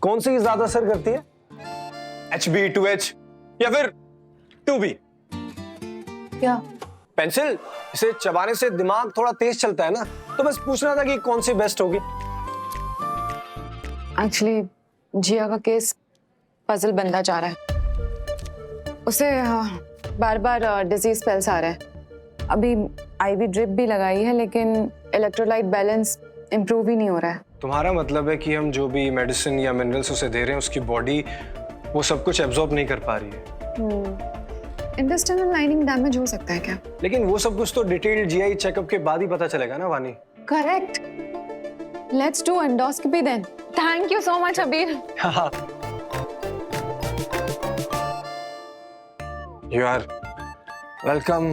कौन सी ज्यादा असर करती है? HB, 2H या फिर 2B? क्या? पेंसिल। इसे चबाने से दिमाग थोड़ा तेज चलता है ना, तो बस पूछना था कि कौन सी बेस्ट होगी। एक्चुअली जिया का केस पजल बनता जा रहा है। उसे बार बार डिजीज स्पेल्स आ रहे हैं। अभी IV ड्रिप भी लगाई है, लेकिन इलेक्ट्रोलाइट बैलेंस इम्प्रूव ही नहीं हो रहा है। तुम्हारा मतलब है कि हम जो भी मेडिसिन या मिनरल्स उसे दे रहे हैं, उसकी बॉडी वो सब कुछ एब्जॉर्ब नहीं कर पा रही है। इंटेस्टाइनल लाइनिंग डैमेज हो सकता है क्या? लेकिन वो सब कुछ तो डिटेल्ड GI चेकअप के बाद ही पता चलेगा ना Vani. Correct. Let's do endoscopy then. Thank you so much Abir. You are welcome.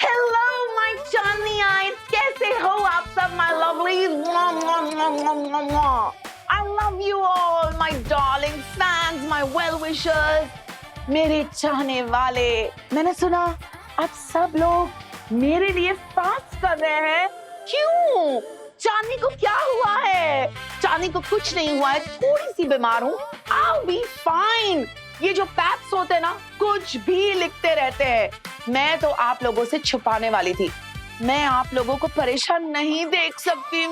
Hello, my Johnny eyes. कैसे हो आप सब, my lovelies? Mwah, mwah, mwah, mwah, mwah, mwah. I love you all, my darling fans, my well-wishers. मेरे चाहने वाले, मैंने सुना आप सब लोग मेरे लिए फास्ट कर रहे हैं। क्यों? चांदनी को क्या हुआ है? चांदनी को कुछ नहीं हुआ है, थोड़ी सी बीमार हूँ। I'll be fine. ये जो पैप्स होते हैं ना, कुछ भी लिखते रहते हैं। मैं तो आप लोगों से छुपाने वाली थी। मैं आप लोगों को परेशान नहीं देख सकती।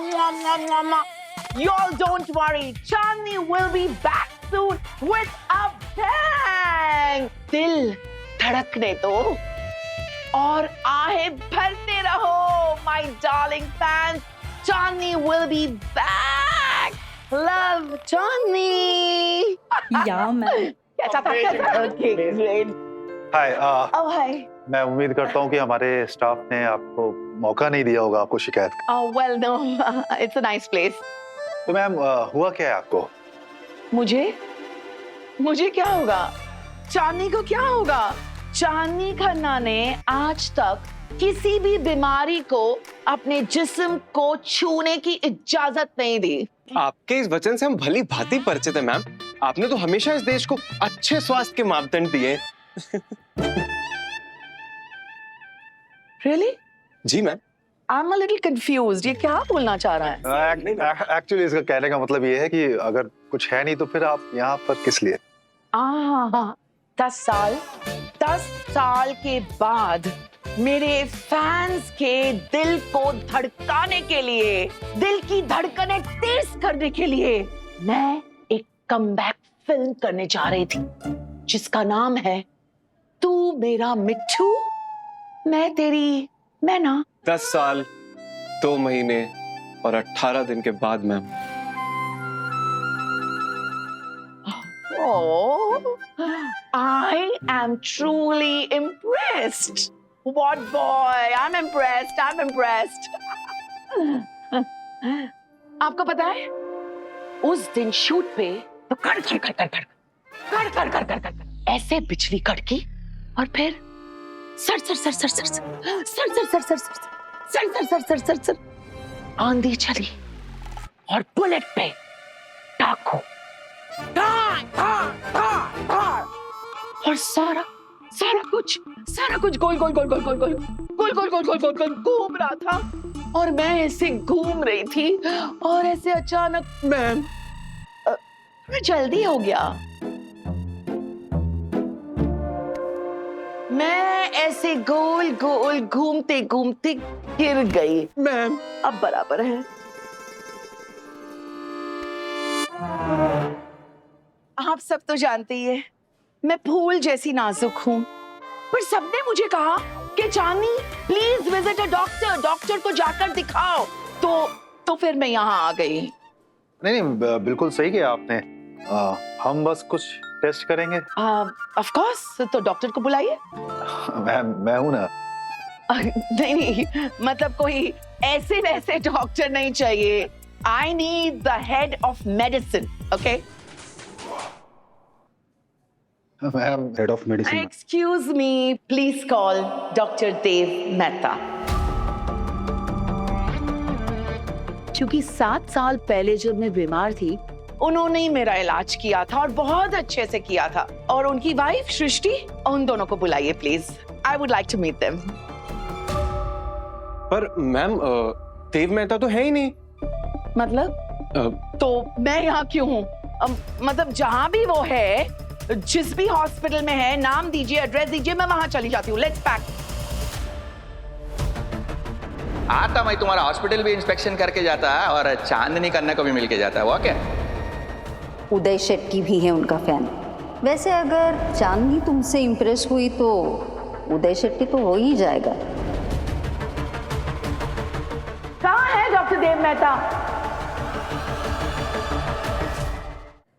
Y'all don't worry. Chandni will be back soon with a bang. दिल धड़कने दो और आहें भरते रहो, my darling fans. Chandni will be back. Love, Chandni. Yeah, man. कैसा था? Okay, great. हाय Oh, hi. मैं उम्मीद करता हूँ कि हमारे स्टाफ ने आपको मौका नहीं दिया होगा आपको शिकायत का। Oh, well, no. It's a nice place. तो मैम हुआ क्या है आपको? मुझे क्या होगा? चांदनी को क्या होगा? चांदनी खन्ना ने आज तक किसी भी बीमारी को अपने जिस्म को छूने की इजाजत नहीं दी। आपके इस वचन से हम भली भांति परिचित हैं मैम। आपने तो हमेशा इस देश को अच्छे स्वास्थ्य के मापदंड दिए। Really? जी ma'am. I'm a little confused. ये क्या बोलना चाह रहा है? एक्चुअली इसका कहने का मतलब ये है कि अगर कुछ है नहीं तो फिर आप यहाँ पर किस लिए? 10 साल के बाद मेरे फैंस के दिल को धड़काने के लिए, दिल की धड़कनें तेज करने के लिए मैं एक कमबैक फिल्म करने जा रही थी, जिसका नाम है तू मेरा मिट्ठू मैं तेरी मैना। 10 साल 2 महीने और 18 दिन के बाद ma'am. Oh, I am truly impressed. What boy? I'm impressed. I'm impressed. आपको पता है उस दिन शूट पे तो कर ऐसे बिजली कड़की और फिर सर आंधी चली और बुलेट पे टाकू और सारा कुछ गोल घूम रहा था और मैं ऐसे घूम रही थी और ऐसे अचानक मैम जल्दी हो गया। मैं ऐसे गोल घूमते गिर गई मैम। अब बराबर है। आप सब तो जानते ही है मैं फूल जैसी नाजुक हूँ, पर सबने मुझे कहा कि चांदनी प्लीज विजिट अ डॉक्टर को जाकर दिखाओ। तो फिर मैं यहाँ आ गई। नहीं बिल्कुल सही किया आपने। हम बस कुछ टेस्ट करेंगे। ऑफ कोर्स, तो डॉक्टर को बुलाइए। मैं हूँ ना। नहीं मतलब कोई ऐसे वैसे डॉक्टर नहीं चाहिए। I need the head of medicine. Okay ma'am, head of medicine. Excuse me, please call doctor Dev Mehta. क्योंकि 7 साल पहले जब मैं बीमार थी उन्होंने ही मेरा इलाज किया था और बहुत अच्छे से किया था। और उनकी वाइफ सृष्टि, उन दोनों को बुलाइए please. I would like to meet them. पर मैम देव मेहता तो है ही नहीं। मतलब तो मैं यहाँ क्यों हूँ? मतलब जहाँ भी वो है, जिस भी हॉस्पिटल में है, नाम दीजिए, एड्रेस दीजिए, मैं वहां चली जाती हूँ। Let's pack. आता मैं तुम्हारा हॉस्पिटल भी इंस्पेक्शन करके जाता है और चांदनी करने को भी मिल के जाता है। वो क्या? उदय शेट्टी भी है उनका फैन। वैसे अगर चांदनी तुमसे इम्प्रेस हुई तो उदय शेट्टी तो हो ही जाएगा। कहाँ है doctor Dev Mehta?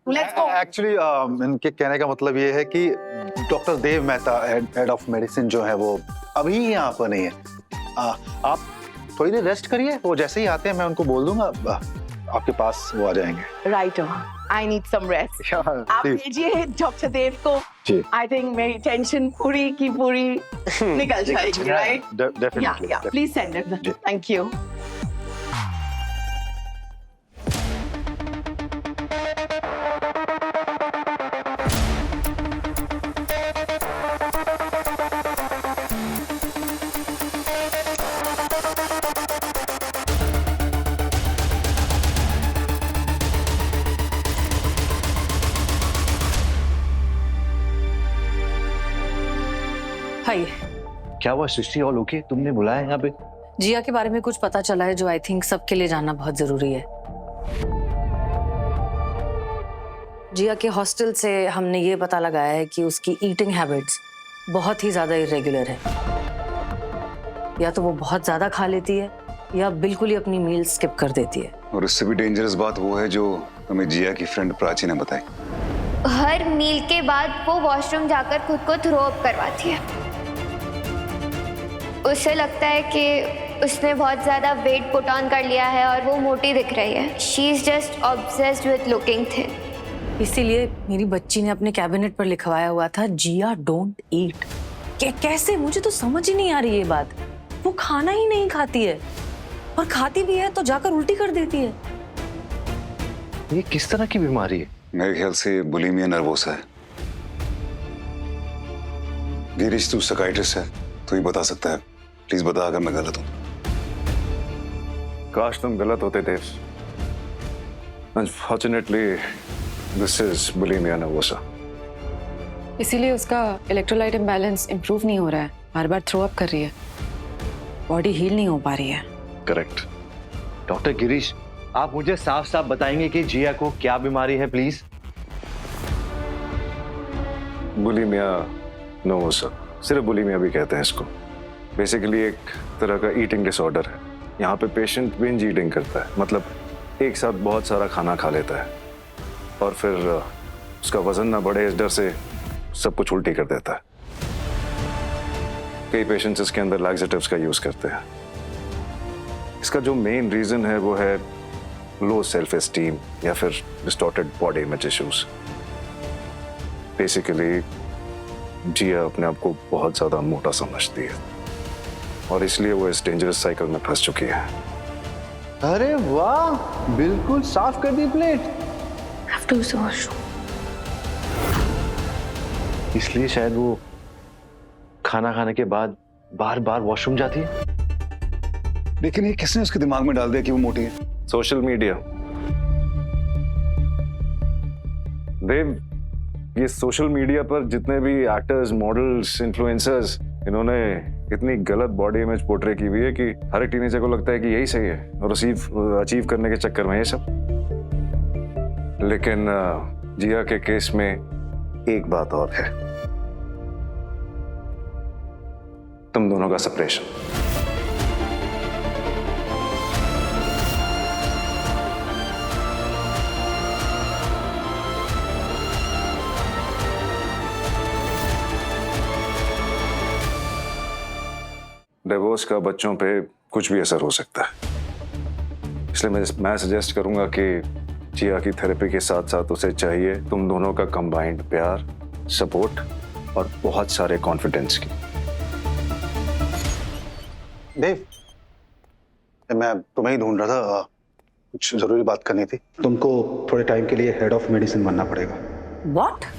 Let's go. Actually इनके कहने का मतलब ये है कि doctor Dev Mehta head of medicine जो है वो अभी यहाँ पर नहीं है। आप थोड़ी देर रेस्ट करिए, वो जैसे ही आते हैं मैं उनको बोल दूंगा आपके पास वो आ जाएंगे। Right, I need some rest. आप प्लीज। भेजिए डॉक्टर देव को। जी। आई थिंक मेरी टेंशन पूरी की पूरी निकल जाएगी। Right? Definitely. Please send it. जी। Thank you. हाय। क्या हुआ सृष्टि? All okay? तुमने बुलाया यहाँ पे? जिया के बारे में कुछ पता चला है जो आई थिंक सबके लिए जानना बहुत जरूरी है। जिया के हॉस्टल से हमने ये पता लगाया है कि उसकी ईटिंग हैबिट्स बहुत ही ज्यादा इरेगुलर है। या तो वो बहुत ज्यादा खा लेती है या बिल्कुल ही अपनी मील स्किप कर देती है। और उससे भी डेंजरस बात वो है जो हमें जिया की फ्रेंड प्राची ने बताई। हर मील के बाद वो वॉशरूम जाकर खुद को थ्रो अप करवाती है। उसे लगता है कि उसने बहुत ज़्यादा वेट पुट ऑन कर लिया है और वो मोटी दिख रही है। She is just obsessed with looking thin. इसीलिए मेरी बच्ची ने अपने कैबिनेट पर लिखवाया हुआ था जिया डोंट ईट। कैसे? मुझे तो समझ ही नहीं आ रही ये बात। वो खाना ही नहीं खाती है और खाती भी है तो जाकर उल्टी कर देती है। ये किस तरह की बीमारी है? मेरे ख्याल से बुलिमिया नर्वोसा है। गिरीश तू साइकियाट्रिस्ट है, तू ही बता सकता है। प्लीज बता अगर मैं गलत हूं। काश तुम गलत होते Dev. Unfortunately this is bulimia nervosa. इसीलिए उसका इलेक्ट्रोलाइट इम्बैलेंस इंप्रूव नहीं हो रहा है, बार बार थ्रो अप कर रही है, बॉडी हील नहीं हो पा रही है। करेक्ट। डॉक्टर गिरीश, आप मुझे साफ साफ बताएंगे कि जिया को क्या बीमारी है प्लीज? बुलिमिया नर्वोसा, सिर्फ बुलिमिया भी कहते हैं इसको। बेसिकली एक तरह का ईटिंग डिसऑर्डर है। यहाँ पे पेशेंट बिंज ईटिंग करता है, मतलब एक साथ बहुत सारा खाना खा लेता है और फिर उसका वजन ना बढ़े इस डर से सब कुछ उल्टी कर देता है। कई पेशेंट्स इसके अंदर लैक्सेटिव्स का यूज करते हैं। इसका जो मेन रीजन है वो है लो सेल्फ एस्टीम या फिर distorted body image issues. Basically Jiya अपने आप को बहुत ज्यादा मोटा समझती है और इसलिए वो इस डेंजरस साइकिल में फंस चुकी है। अरे वाह, बिल्कुल साफ कर दी प्लेट। इसलिए शायद वो खाना खाने के बाद बार बार वॉशरूम जाती है। लेकिन ये किसने उसके दिमाग में डाल दिया कि वो मोटी है? Social media. देव, ये सोशल मीडिया पर जितने भी एक्टर्स, मॉडल्स, इन्फ्लुएंसर्स, इन्होंने इतनी गलत बॉडी इमेज पोर्ट्रे की हुई है कि हर एक टीनेजर को लगता है कि यही सही है और अचीव करने के चक्कर में ये सब। लेकिन जिया के केस में एक बात और है, तुम दोनों का सेपरेशन। डिवोर्स का बच्चों पे कुछ भी असर हो सकता है, इसलिए मैं सजेस्ट करूंगा कि जिया की थेरेपी के साथ साथ उसे चाहिए तुम दोनों का कंबाइंड प्यार, सपोर्ट और बहुत सारे कॉन्फिडेंस की। देव, मैं तुम्हें ही ढूंढ रहा था, कुछ जरूरी बात करनी थी। तुमको थोड़े टाइम के लिए हेड ऑफ मेडिसिन बनना पड़ेगा। What?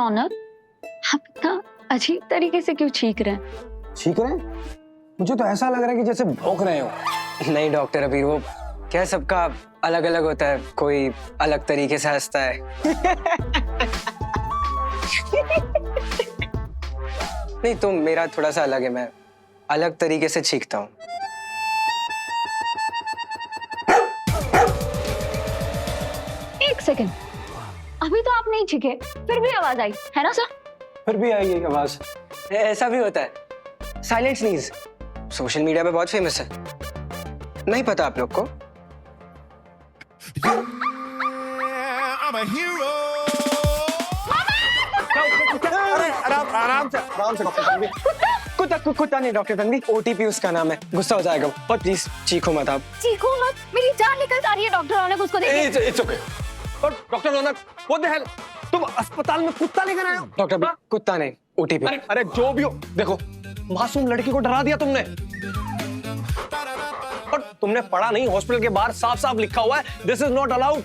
रौनक, आप इतना अजीब तरीके से क्यों छींक रहे हैं? ठीक है, मुझे तो ऐसा लग रहा है कि जैसे भौंक रहे हो। नहीं डॉक्टर अबीर, वो क्या सबका अलग अलग होता है, कोई अलग तरीके से हंसता है। नहीं तो मेरा थोड़ा सा अलग है, मैं अलग तरीके से छींकता हूँ। एक सेकंड, अभी तो आप नहीं छींके, फिर भी आवाज आई है ना सर? फिर भी आई है आवाज। ऐसा भी होता है, साइलेंट स्नीज, सोशल मीडिया पे बहुत फेमस है। नहीं पता आप लोग को? आराम से कुत्ता नहीं डॉक्टर तन्वी, ओटीपी उसका नाम है, गुस्सा हो जाएगा। और प्लीज चीखो मत आप। चीखो मत, मेरी जान निकल जा रही है। डॉक्टर रौनक उसको देखिए। It's okay. और doctor Raunak, what the hell, तुम अस्पताल में कुत्ता लेकर आए हो? डॉक्टर अबीर, कुत्ता नहीं, ओटीपी। अरे जो भी हो, देखो मासूम लड़की को डरा दिया तुमने। और तुमने पढ़ा नहीं, हॉस्पिटल के बाहर साफ साफ लिखा हुआ है this is not allowed.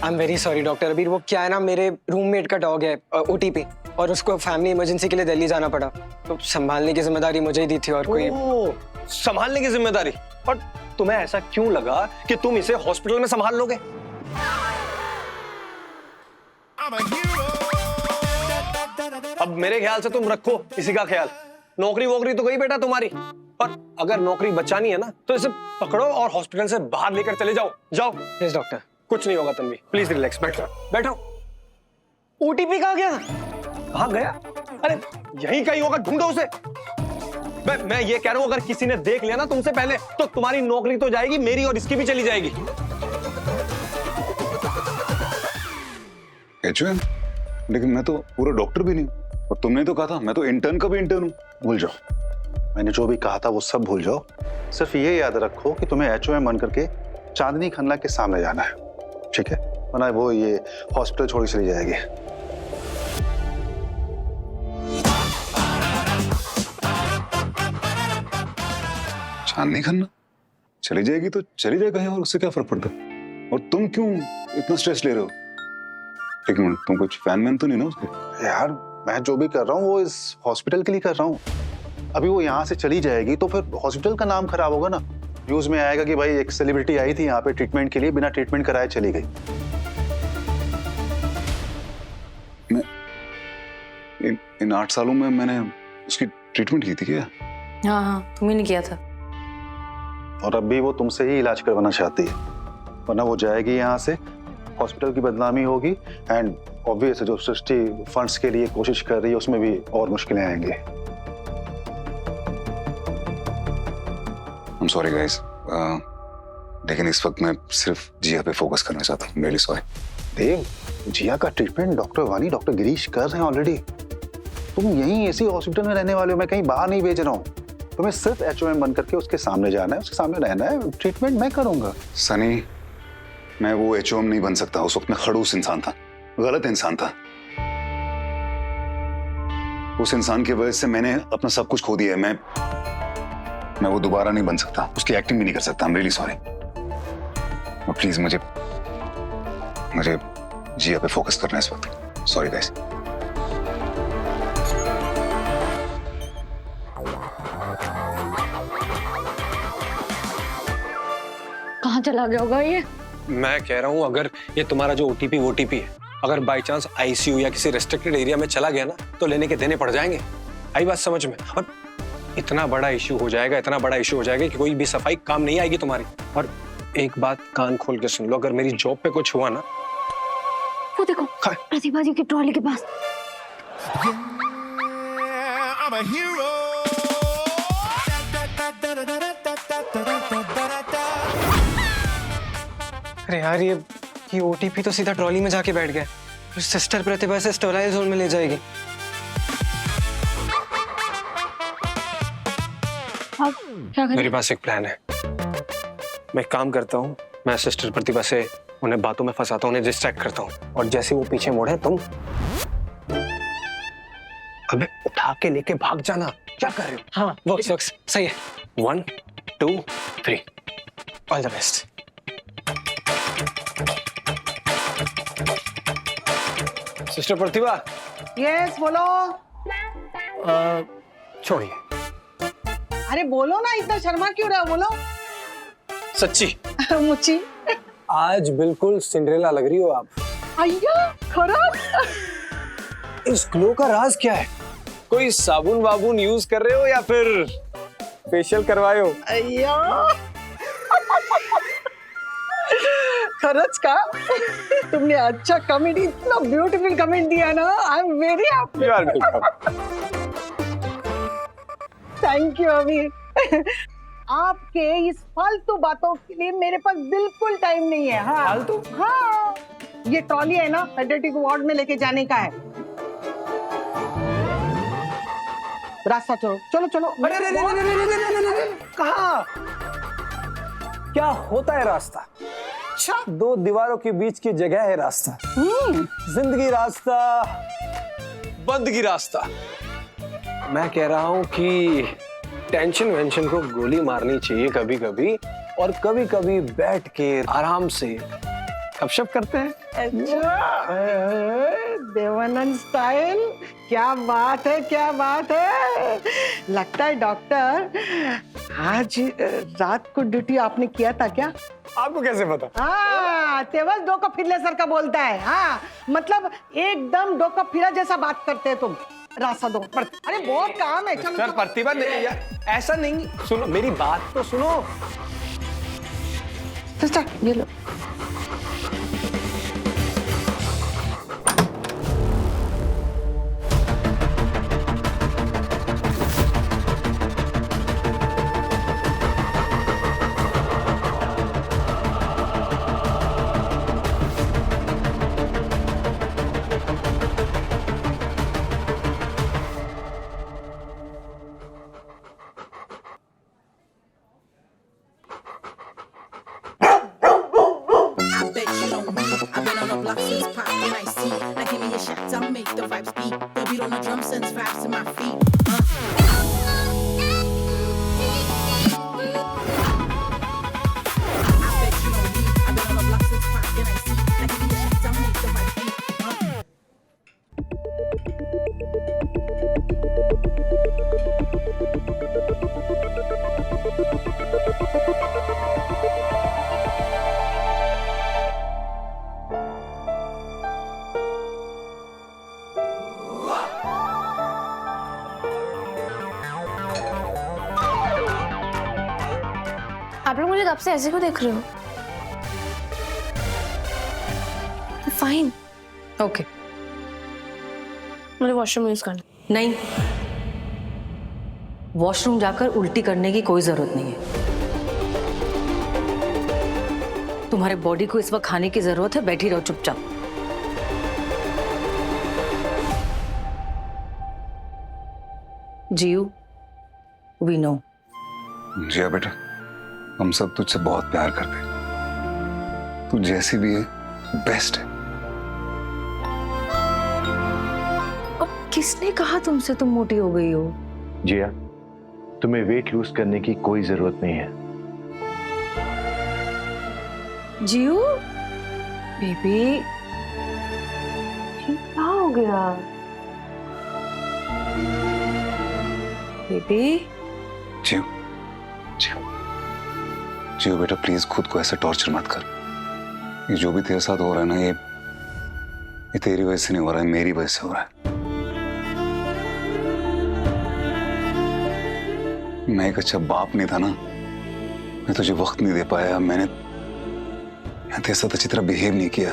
I am very sorry doctor अबीर, वो क्या है ना, मेरे रूममेट का डॉग है ओटीपी, और उसको फैमिली इमरजेंसी के लिए दिल्ली जाना पड़ा, तो संभालने की जिम्मेदारी मुझे ही दी थी। और कोई संभालने की जिम्मेदारी? और तुम्हें ऐसा क्यों लगा कि तुम इसे हॉस्पिटल में संभाल लोगे? अब मेरे ख्याल से तुम रखो इसी का ख्याल। नौकरी वोकरी तो गई बेटा तुम्हारी, और अगर नौकरी बचानी है ना तो इसे पकड़ो और हॉस्पिटल से बाहर लेकर चले जाओ। जाओ। Yes doctor. कुछ नहीं होगा तन्वी, प्लीज रिलैक्स, बैठो बैठो। ओटीपी कहाँ गया? कहाँ गया? अरे यहीं कहीं होगा, ढूंढो उसे। मैं ये कह रहा हूं, अगर किसी ने देख लिया ना तुमसे पहले, तो तुम्हारी नौकरी तो जाएगी, मेरी और इसकी भी चली जाएगी। एचओएम, लेकिन मैं तो पूरा डॉक्टर भी नहीं, और तुमने तो कहा था मैं तो इंटर्न का भी इंटर्न हूँ। भूल जाओ, मैंने जो भी कहा था वो सब भूल जाओ। सिर्फ ये याद रखो कि तुम्हें एचओएम बन करके चांदनी खन्ना के सामने जाना है, ठीक है? वरना वो ये हॉस्पिटल छोड़ चली जाएगी। चांदनी खन्ना चली जाएगी तो चली जाए कहीं, और उससे क्या फर्क पड़ता है? और तुम क्यों इतना स्ट्रेस ले रहे हो? एक मिनट, तुम कुछ फैन मैन तो नहीं ना उसके? यार मैं जो भी कर रहा हूँ वो इस हॉस्पिटल के लिए कर रहा हूँ। अभी वो यहाँ से चली जाएगी तो फिर हॉस्पिटल का नाम खराब होगा ना। न्यूज में आएगा कि भाई एक सेलिब्रिटी आई थी यहाँ पे ट्रीटमेंट के लिए, बिना ट्रीटमेंट कराए चली गई। मैं इन 8 सालों में मैंने उसकी ट्रीटमेंट की थी क्या? हाँ हाँ, तुम्ही ने किया था। और अब भी वो तुमसे ही इलाज करवाना चाहती है, वरना वो जाएगी यहाँ से, हॉस्पिटल की बदनामी होगी, एंड ऑब्वियस जो सृष्टि फंड्स के लिए कोशिश कर रही है उसमें भी और मुश्किलें आएंगी। I'm sorry guys, लेकिन इस वक्त मैं सिर्फ जिया पे फोकस करना चाहता हूँ। really sorry। देव, जिया का ट्रीटमेंट डॉक्टर वानी, डॉक्टर गिरीश कर रहे हैं ऑलरेडी। तुम यहीं इसी हॉस्पिटल में रहने वाले हो, मैं कहीं बाहर नहीं भेज रहा हूँ। तुम्हें सिर्फ एचओएम बन करके उसके सामने जाना है, उसके सामने रहना है, ट्रीटमेंट मैं करूंगा। सनी, मैं वो एचओएम नहीं बन सकता। उस वक्त मैं खड़ूस इंसान था, गलत इंसान था। उस इंसान की वजह से मैंने अपना सब कुछ खो दिया है। मैं वो दोबारा नहीं बन सकता, उसकी एक्टिंग भी नहीं कर सकता। I'm really sorry। प्लीज मुझे जिया पे फोकस करना है इस वक्त। Sorry guys. कहाँ चला गया होगा ये? मैं कह रहा हूँ अगर ये तुम्हारा जो ओटीपी है, अगर बाई चांस आईसीयू या किसी रेस्ट्रिक्टेड एरिया में चला गया ना, तो लेने के देने पड़ जाएंगे। आई बात समझ में? और इतना बड़ा इश्यू हो जाएगा कि कोई भी सफाई काम नहीं आएगी तुम्हारी। और एक बात कान खोल के सुन लो, अगर मेरी जॉब पे कुछ हुआ ना, वो देखो प्रतिभा जी की ट्रॉली के पास। अरे यार, ये ओटीपी तो सीधा ट्रॉली में जाके बैठ गया। सिस्टर प्रतिभा से स्टेराइल जोन में ले जाएगी। क्या करें? मेरे पास एक प्लान है। मैं एक काम करता हूँ, मैं सिस्टर प्रतिभा से उन्हें बातों में फंसाता हूँ, उन्हें डिस्ट्रैक्ट करता हूँ, और जैसे वो पीछे मुड़े तुम अबे उठा के लेके भाग जाना। क्या कर रहे हो? हाँ, वर्क्स सही है। 1 2 3 all the best. Sister Pratibha, yes बोलो। छोड़िए। अरे बोलो ना, इतना शर्मा क्यों रहे हो, बोलो। सच्ची मुची आज बिल्कुल सिंड्रेला लग रही हो आप। अय्या खरंच? इस ग्लो का राज क्या है? कोई साबुन वाबुन यूज कर रहे हो या फिर फेशियल करवाए हो? अय्या खरंच का? तुमने अच्छा कमेंट, इतना ब्यूटीफुल कमेंट दिया ना, I am very happy. You are welcome. Thank you Amir. आपके इस फालतू बातों के लिए मेरे पास बिल्कुल टाइम नहीं है। हाँ फालतू? हाँ, ये ट्रॉली है ना, पेडियाट्रिक वार्ड में लेके जाने का है। रास्ता चलो चलो चलो। अरे कहाँ? क्या होता है रास्ता? अच्छा दो दीवारों के बीच की जगह है रास्ता। जिंदगी रास्ता, बंदगी रास्ता। मैं कह रहा हूं कि टेंशन वेंशन को गोली मारनी चाहिए कभी कभी, और कभी कभी बैठ के आराम से गपशप करते हैं। देवानंद स्टाइल, क्या बात है, क्या बात है। लगता है डॉक्टर आज रात को ड्यूटी आपने किया था क्या? आपको कैसे पता? हाँ, तेवस डोका फिरले सर का बोलता है। हाँ, मतलब एकदम डोका फिरा जैसा बात करते हैं तुम। रास्ता दो। अरे बहुत काम है। चलो सर प्रतिभा नहीं यार, ऐसा नहीं। सुनो मेरी बात तो सुनो। सिस्टर ये लो। आप लोग मुझे कब से ऐसे क्यों देख रहे हो? फाइन। ओके। मुझे वॉशरूम यूज करना। नहीं, वॉशरूम जाकर उल्टी करने की कोई जरूरत नहीं है। तुम्हारे बॉडी को इस वक्त खाने की जरूरत है, बैठी रहो चुपचाप। जियो, वी नो। जिया बेटा, हम सब तुझसे बहुत प्यार करते हैं। तू जैसी भी है बेस्ट है। अब किसने कहा तुमसे तुम मोटी हो गई हो? जिया, तुम्हें वेट लूज करने की कोई जरूरत नहीं है। जियो बेबी, क्या हो गया बेबी? जियो जियो जियो बेटा, प्लीज खुद को ऐसे टॉर्चर मत कर। ये जो भी तेरे साथ हो रहा है ना, ये तेरी वजह से नहीं हो रहा है, मेरी वजह से हो रहा है। मैं एक अच्छा बाप नहीं था ना, मैं तुझे वक्त नहीं दे पाया, मैंने तेरे साथ अच्छी तरह बिहेव नहीं किया,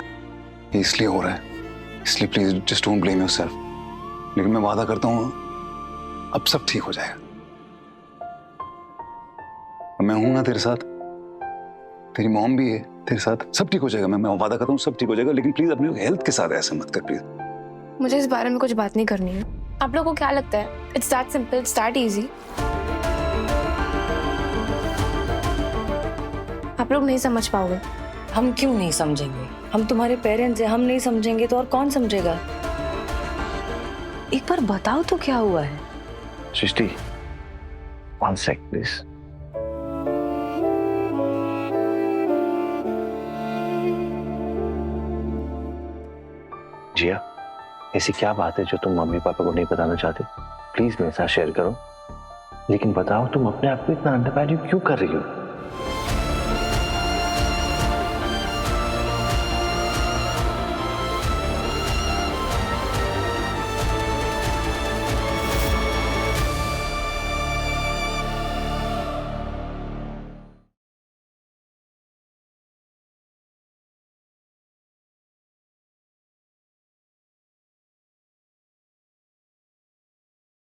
ये इसलिए हो रहा है। इसलिए please just don't blame yourself. लेकिन मैं वादा करता हूँ अब सब ठीक हो जाएगा। मैं हूं ना तेरे साथ, तेरी मॉम भी है तेरे साथ, सब ठीक हो जाएगा। मैं वादा करता हूँ सब ठीक हो जाएगा। लेकिन प्लीज अपनी हेल्थ के साथ ऐसा मत कर प्लीज। मुझे इस बारे में कुछ बात नहीं करनी है। आप लोगों को क्या लगता है it's that simple, it's that easy? आप लोग नहीं समझ पाओगे। हम क्यों नहीं समझेंगे? हम तुम्हारे पेरेंट्स हैं, हम नहीं समझेंगे तो और कौन समझेगा? एक बार बताओ तो क्या हुआ है? सृष्टि, 1 sec प्लीज। जिया, ऐसी क्या बात है जो तुम मम्मी पापा को नहीं बताना चाहते? प्लीज मेरे साथ शेयर करो, लेकिन बताओ तुम अपने आप को इतना अंडर वैल्यू क्यों कर रही हो?